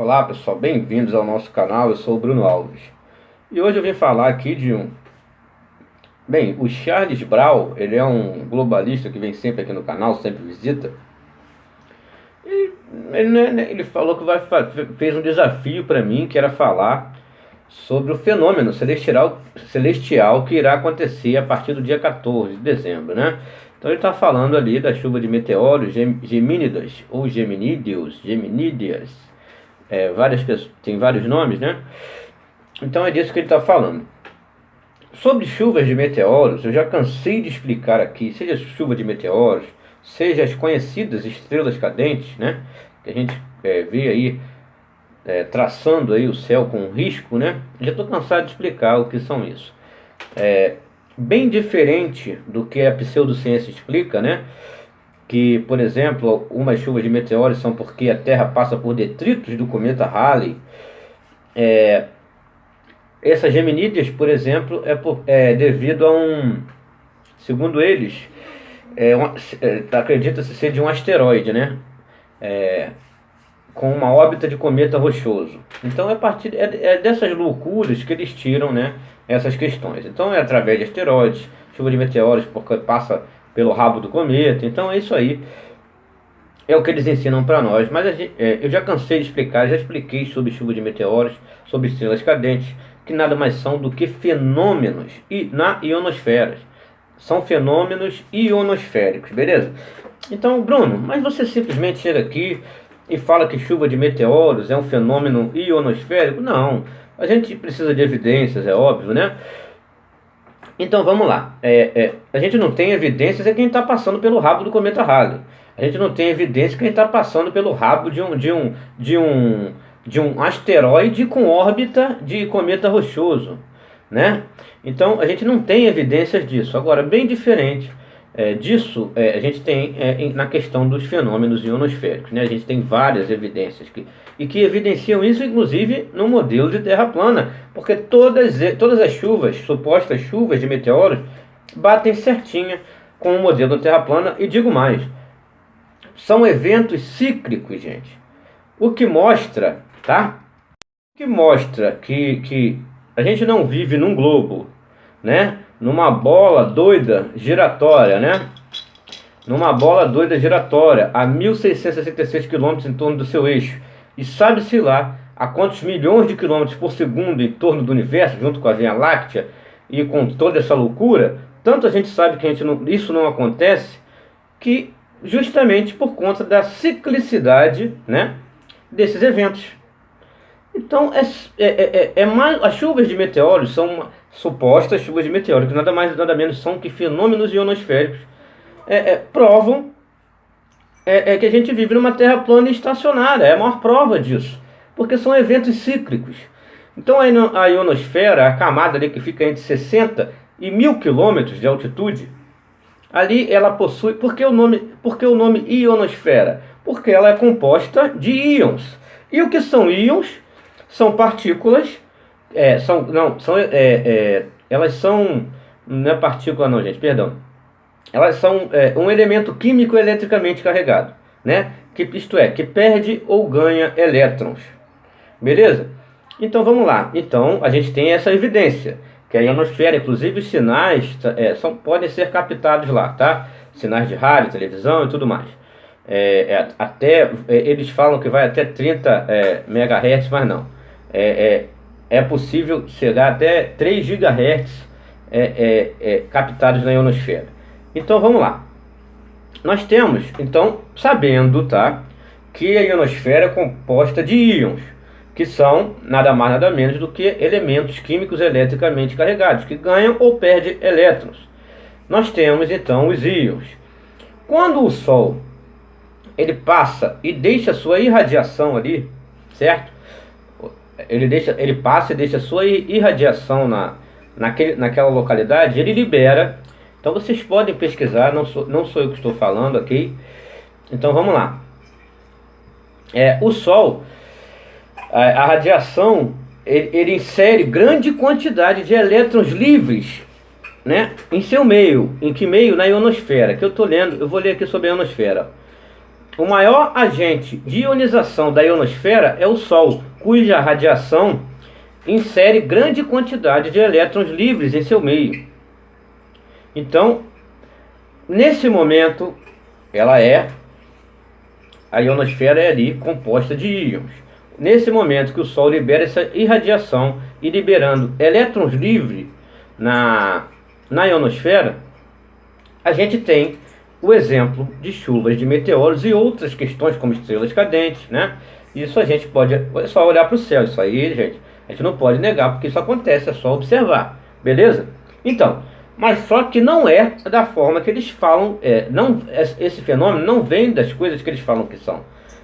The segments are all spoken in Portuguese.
Olá pessoal, bem-vindos ao nosso canal, eu sou o Bruno Alves. E hoje eu vim falar aqui de Bem, o Charles Brown, ele é um globalista que vem sempre aqui no canal, sempre visita. E ele falou que fez um desafio para mim, que era falar sobre o fenômeno celestial que irá acontecer a partir do dia 14 de dezembro, né? Então ele está falando ali da chuva de meteoros gemínidas, ou geminídeas. Tem vários nomes, né? Então é disso que ele está falando. Sobre chuvas de meteoros, eu já cansei de explicar aqui, seja chuva de meteoros, seja as conhecidas estrelas cadentes, né? Que a gente vê aí traçando aí o céu com risco, né? Já estou cansado de explicar o que são isso. Bem diferente do que a pseudociência explica, né? Que, por exemplo, umas chuvas de meteoros são porque a Terra passa por detritos do cometa Halley. Essas geminídeas, por exemplo, é devido a segundo eles, acredita-se ser de um asteroide, né? Com uma órbita de cometa rochoso. Então é dessas loucuras que eles tiram, né, essas questões. Então é através de asteroides, chuva de meteoros, porque passa pelo rabo do cometa. Então é isso aí. É o que eles ensinam para nós. Mas eu já cansei de explicar, já expliquei sobre chuva de meteoros, sobre estrelas cadentes, que nada mais são do que fenômenos na ionosfera. São fenômenos ionosféricos, beleza? Então, Bruno, mas você simplesmente chega aqui e fala que chuva de meteoros é um fenômeno ionosférico? Não, a gente precisa de evidências, é óbvio, né? Então vamos lá. A gente não tem evidências quem está passando pelo rabo do cometa Halley. A gente não tem evidência quem está passando pelo rabo de um asteroide com órbita de cometa rochoso, né? Então a gente não tem evidências disso. Agora, bem diferente disso, a gente tem na questão dos fenômenos ionosféricos, né? A gente tem várias evidências que evidenciam isso, inclusive no modelo de Terra plana, porque todas as chuvas, supostas chuvas de meteoros, batem certinha com o modelo da Terra plana. E digo mais, são eventos cíclicos, gente. O que mostra, tá? O que mostra que a gente não vive num globo, né? Numa bola doida giratória, né? Numa bola doida giratória a 1.666 km em torno do seu eixo. E sabe-se lá a quantos milhões de quilômetros por segundo em torno do universo, junto com a Via Láctea e com toda essa loucura. Tanto a gente sabe que isso não acontece, que justamente por conta da ciclicidade, né, desses eventos. Então, as chuvas de meteoros são supostas chuvas de meteoros, que nada mais nada menos são que fenômenos ionosféricos. Provam que a gente vive numa Terra plana e estacionária. É a maior prova disso, porque são eventos cíclicos. Então a ionosfera, a camada ali que fica entre 60 e 1.000 quilômetros de altitude, ali ela possui... Por que o nome ionosfera? Porque ela é composta de íons. E o que são íons? São partículas... elas são... Não é partícula não, gente, perdão. Elas são um elemento químico eletricamente carregado, né? Isto é, que perde ou ganha elétrons. Beleza? Então vamos lá. Então a gente tem essa evidência, que a ionosfera, inclusive os sinais podem ser captados lá, tá? Sinais de rádio, televisão e tudo mais. Eles falam que vai até 30 MHz, mas não. É possível chegar até 3 GHz captados na ionosfera. Então vamos lá. Nós temos, então, sabendo, tá, que a ionosfera é composta de íons, que são nada mais nada menos do que elementos químicos eletricamente carregados, que ganham ou perdem elétrons. Nós temos então os íons. Quando o Sol ele passa e deixa sua irradiação ali, certo? Ele passa e deixa sua irradiação naquela localidade, ele libera. Então vocês podem pesquisar, não sou eu que estou falando aqui. Então vamos lá. O Sol, a radiação, ele insere grande quantidade de elétrons livres, né, em seu meio. Em que meio? Na ionosfera, que eu estou lendo. Eu vou ler aqui sobre a ionosfera. o maior agente de ionização da ionosfera é o Sol, cuja radiação insere grande quantidade de elétrons livres em seu meio. Então, nesse momento, a ionosfera é ali composta de íons. Nesse momento que o Sol libera essa irradiação e liberando elétrons livres na ionosfera, a gente tem o exemplo de chuvas de meteoros e outras questões como estrelas cadentes, né? Isso a gente pode, é só olhar para o céu, isso aí, gente, a gente não pode negar porque isso acontece, é só observar, beleza? Então, mas só que não é da forma que eles falam, esse fenômeno não vem das coisas que eles falam que são,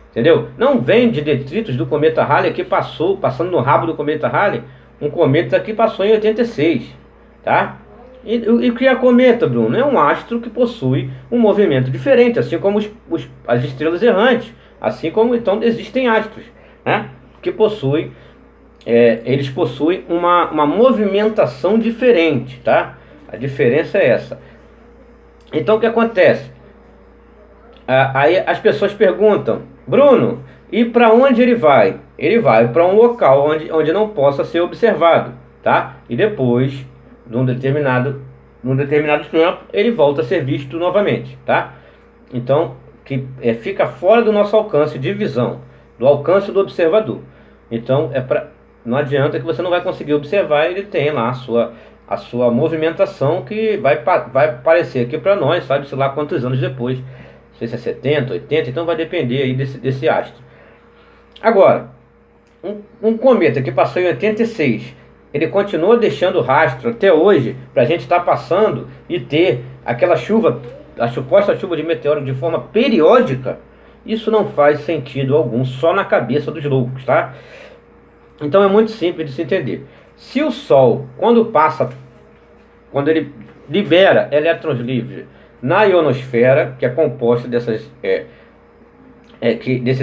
entendeu? Não vem de detritos do cometa Halley que passando no rabo do cometa Halley, um cometa que passou em 86, tá? E o que é cometa, Bruno? É um astro que possui um movimento diferente, assim como as estrelas errantes, assim como então existem astros, né? Que possuem, eles possuem uma movimentação diferente, tá? A diferença é essa. Então o que acontece? Aí as pessoas perguntam, Bruno, e para onde ele vai? Ele vai para um local onde não possa ser observado, tá? E depois, num determinado tempo, ele volta a ser visto novamente, tá? Então, fica fora do nosso alcance de visão, do alcance do observador. Então, não adianta que você não vai conseguir observar, ele tem lá a sua movimentação que vai aparecer aqui para nós, sabe-se lá quantos anos depois, não sei se é 70, 80, então vai depender aí desse astro. Agora, um cometa que passou em 86, ele continua deixando rastro até hoje, para a gente estar passando e ter aquela chuva, a suposta chuva de meteoro de forma periódica, isso não faz sentido algum, só na cabeça dos loucos, tá? Então é muito simples de se entender. Se o Sol, quando ele libera elétrons livres na ionosfera, que é composta desses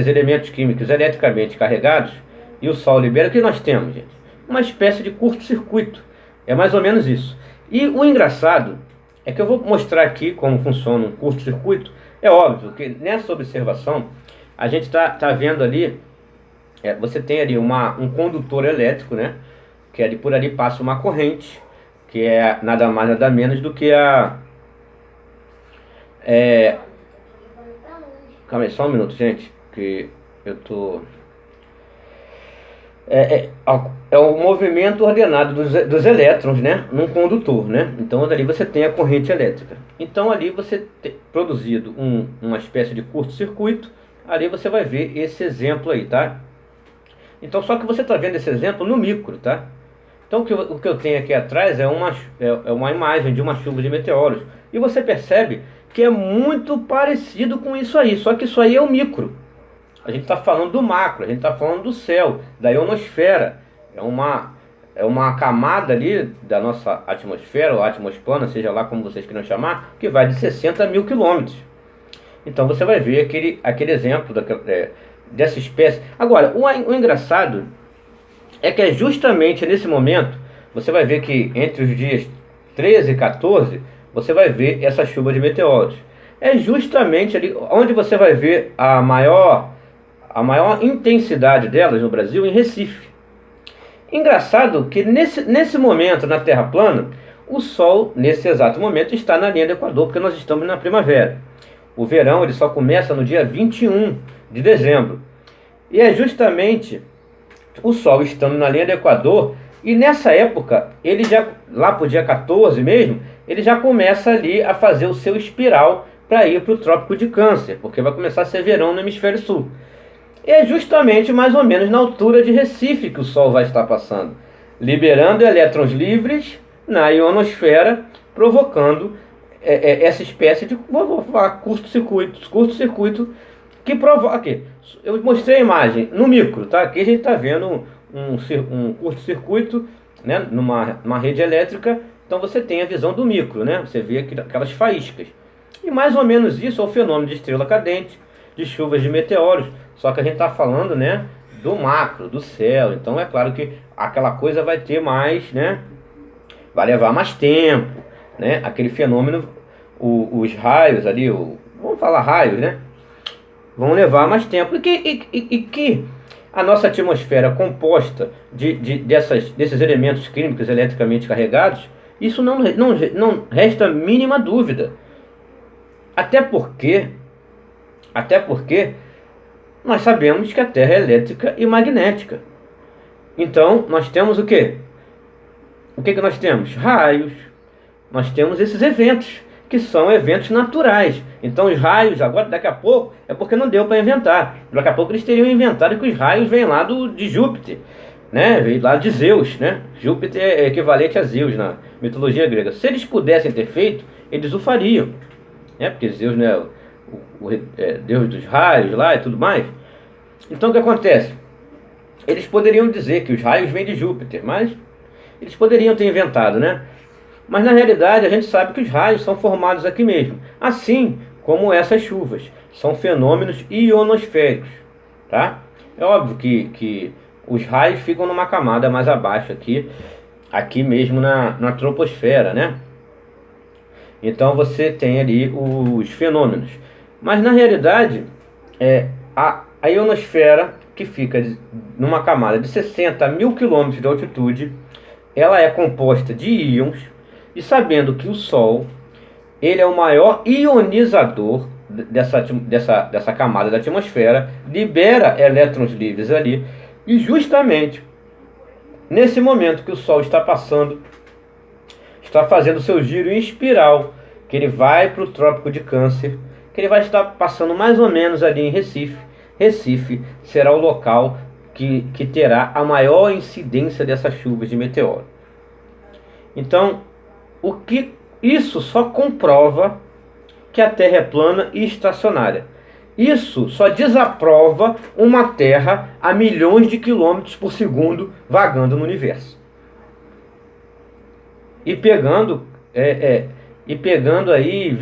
elementos químicos eletricamente carregados, e o Sol libera, o que nós temos, gente? Uma espécie de curto-circuito. É mais ou menos isso. E o engraçado é que eu vou mostrar aqui como funciona um curto-circuito. É óbvio que nessa observação a gente está vendo ali, você tem ali um condutor elétrico, né? Que ali por ali passa uma corrente, que é nada mais nada menos do que calma aí, só um minuto, gente, que eu tô... É o movimento ordenado dos elétrons, né, num condutor, né? Então ali você tem a corrente elétrica. Então ali você tem produzido uma espécie de curto-circuito. Ali você vai ver esse exemplo aí, tá? Então só que você está vendo esse exemplo no micro, tá? Então o que eu tenho aqui atrás é uma imagem de uma chuva de meteoros. E você percebe que é muito parecido com isso aí, só que isso aí é o micro. A gente está falando do macro, a gente está falando do céu, da ionosfera. É uma camada ali da nossa atmosfera, ou atmosplana, seja lá como vocês queiram chamar, que vai de 60 mil quilômetros. Então você vai ver aquele exemplo dessa espécie. Agora, o engraçado é que é justamente nesse momento, você vai ver que entre os dias 13 e 14, você vai ver essa chuva de meteoros. É justamente ali onde você vai ver a maior intensidade delas no Brasil, em Recife. Engraçado que nesse momento na Terra plana, o Sol nesse exato momento está na linha do Equador, porque nós estamos na primavera. O verão ele só começa no dia 21 de dezembro. E é justamente o Sol estando na linha do Equador, e nessa época, ele já, lá para o dia 14 mesmo, ele já começa ali a fazer o seu espiral para ir para o Trópico de Câncer, porque vai começar a ser verão no hemisfério sul. E é justamente mais ou menos na altura de Recife que o Sol vai estar passando, liberando elétrons livres na ionosfera, provocando essa espécie de, vou falar, curto-circuito que provoca. Aqui, eu mostrei a imagem no micro, tá? Aqui a gente está vendo um curto-circuito, né, numa rede elétrica. Então você tem a visão do micro, né? Você vê aquelas faíscas. E mais ou menos isso é o fenômeno de estrela cadente, de chuvas de meteoros. Só que a gente está falando, né, do macro, do céu. Então é claro que aquela coisa vai ter mais, né, vai levar mais tempo, né? Aquele fenômeno, os raios ali, vamos falar raios, né? vão levar mais tempo. E que a nossa atmosfera composta desses elementos químicos eletricamente carregados, isso não resta a mínima dúvida. Até porque nós sabemos que a Terra é elétrica e magnética. Então, nós temos o quê? O que nós temos? Raios. Nós temos esses eventos, que são eventos naturais. Então, os raios, agora, daqui a pouco, é porque não deu para inventar. Daqui a pouco eles teriam inventado que os raios vêm lá de Júpiter, né? Vem lá de Zeus, né? Júpiter é equivalente a Zeus na mitologia grega. Se eles pudessem ter feito, eles o fariam, né? Porque Zeus, né, Deus dos raios lá e tudo mais. Então, o que acontece? Eles poderiam dizer que os raios vêm de Júpiter, mas eles poderiam ter inventado, né? Mas na realidade a gente sabe que os raios são formados aqui mesmo, assim como essas chuvas. São fenômenos ionosféricos, tá? É óbvio que os raios ficam numa camada mais abaixo aqui mesmo na troposfera, né? Então você tem ali os fenômenos. Mas na realidade a ionosfera, que fica numa camada de 60 a 1000 km de altitude, ela é composta de íons, e sabendo que o Sol ele é o maior ionizador dessa camada da atmosfera, libera elétrons livres ali, e justamente nesse momento que o Sol está fazendo seu giro em espiral, que ele vai para o Trópico de Câncer, que ele vai estar passando mais ou menos ali em Recife. Recife será o local que terá a maior incidência dessas chuvas de meteoro. Então, isso só comprova que a Terra é plana e estacionária. Isso só desaprova uma Terra a milhões de quilômetros por segundo vagando no universo. E pegando aí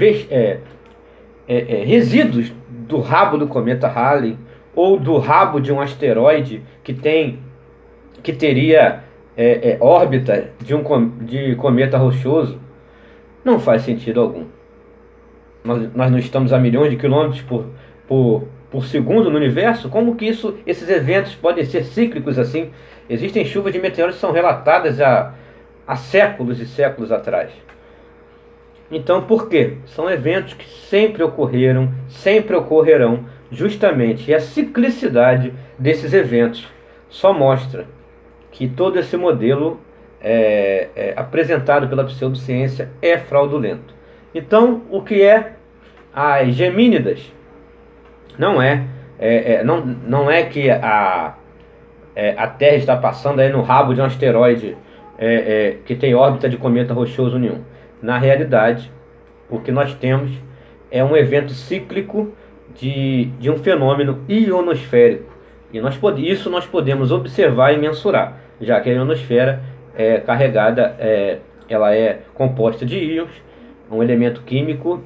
resíduos do rabo do cometa Halley, ou do rabo de um asteroide que teria órbita de cometa rochoso, não faz sentido algum. Nós não estamos a milhões de quilômetros por segundo no universo. Como que esses eventos podem ser cíclicos assim? Existem chuvas de meteoros que são relatadas há séculos e séculos atrás. Então, por quê? São eventos que sempre ocorreram, sempre ocorrerão, justamente. E a ciclicidade desses eventos só mostra que todo esse modelo apresentado pela pseudociência é fraudulento. Então, o que é as Gemínidas não é que a Terra está passando aí no rabo de um asteroide que tem órbita de cometa rochoso nenhum. Na realidade, o que nós temos é um evento cíclico de um fenômeno ionosférico. E isso nós podemos observar e mensurar, já que a ionosfera é carregada, ela é composta de íons, um elemento químico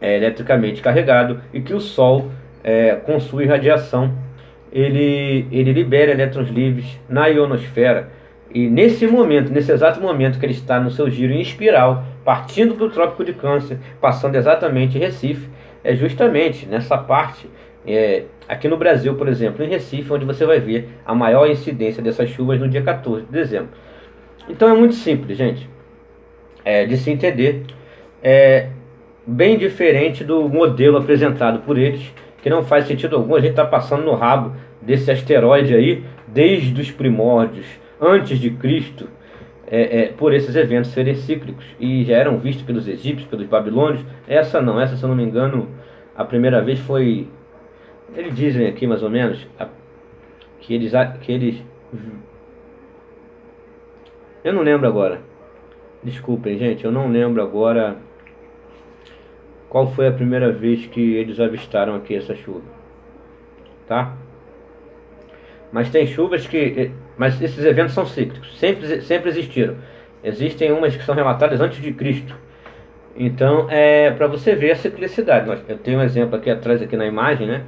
eletricamente carregado, e que o Sol, com sua irradiação, ele libera elétrons livres na ionosfera. E nesse exato momento que ele está no seu giro em espiral, partindo para o Trópico de Câncer, passando exatamente em Recife, é justamente nessa parte, aqui no Brasil, por exemplo, em Recife, onde você vai ver a maior incidência dessas chuvas no dia 14 de dezembro. Então é muito simples, gente, de se entender. É bem diferente do modelo apresentado por eles, que não faz sentido algum. A gente está passando no rabo desse asteroide aí, desde os primórdios, antes de Cristo, por esses eventos serem cíclicos, e já eram vistos pelos egípcios, pelos babilônios. Essa, se eu não me engano, a primeira vez foi, eles dizem aqui mais ou menos, que eles eu não lembro agora, desculpem gente, eu não lembro agora qual foi a primeira vez que eles avistaram aqui essa chuva, tá? Mas tem chuvas mas esses eventos são cíclicos, sempre existiram. Existem umas que são relatadas antes de Cristo. Então, para você ver a ciclicidade. Eu tenho um exemplo aqui atrás, aqui na imagem, né?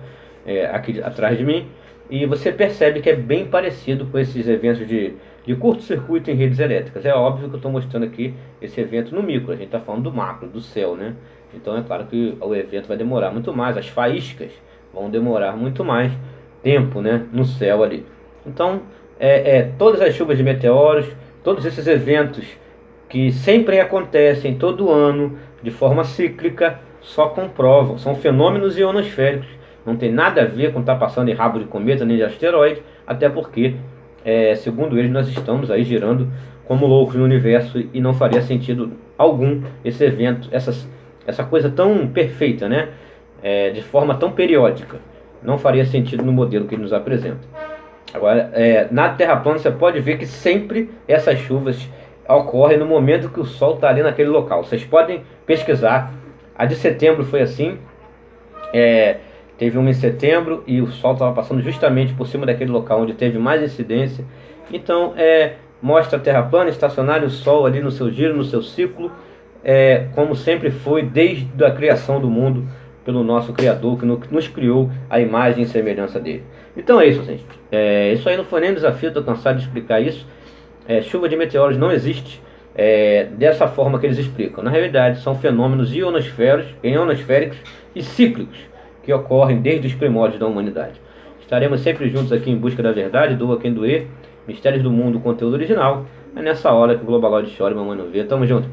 Aqui atrás de mim. E você percebe que é bem parecido com esses eventos de curto-circuito em redes elétricas. É óbvio que eu estou mostrando aqui esse evento no micro. A gente está falando do macro, do céu, né? Então é claro que o evento vai demorar muito mais. As faíscas vão demorar muito mais tempo, né, no céu ali. Então, todas as chuvas de meteoros, todos esses eventos que sempre acontecem todo ano, de forma cíclica, só comprovam, são fenômenos ionosféricos, não tem nada a ver com estar passando em rabo de cometa nem de asteroide, até porque, segundo eles, nós estamos aí girando como loucos no universo e não faria sentido algum esse evento, essa coisa tão perfeita, né? De forma tão periódica, não faria sentido no modelo que ele nos apresenta. Agora, na Terra plana você pode ver que sempre essas chuvas ocorrem no momento que o Sol está ali naquele local. Vocês podem pesquisar. A de setembro foi assim. Teve uma em setembro e o Sol estava passando justamente por cima daquele local onde teve mais incidência. Então, mostra a Terra plana, estacionária, o Sol ali no seu giro, no seu ciclo, como sempre foi desde a criação do mundo pelo nosso Criador, que nos criou a imagem e semelhança dele. Então é isso, gente. Isso aí não foi nem um desafio, estou cansado de explicar isso. Chuva de meteoros não existe dessa forma que eles explicam. Na realidade, são fenômenos ionosféricos e cíclicos que ocorrem desde os primórdios da humanidade. Estaremos sempre juntos aqui em busca da verdade, doa quem doer, mistérios do mundo, conteúdo original. É nessa hora que o Globaloid chora e mamãe não vê. Tamo junto.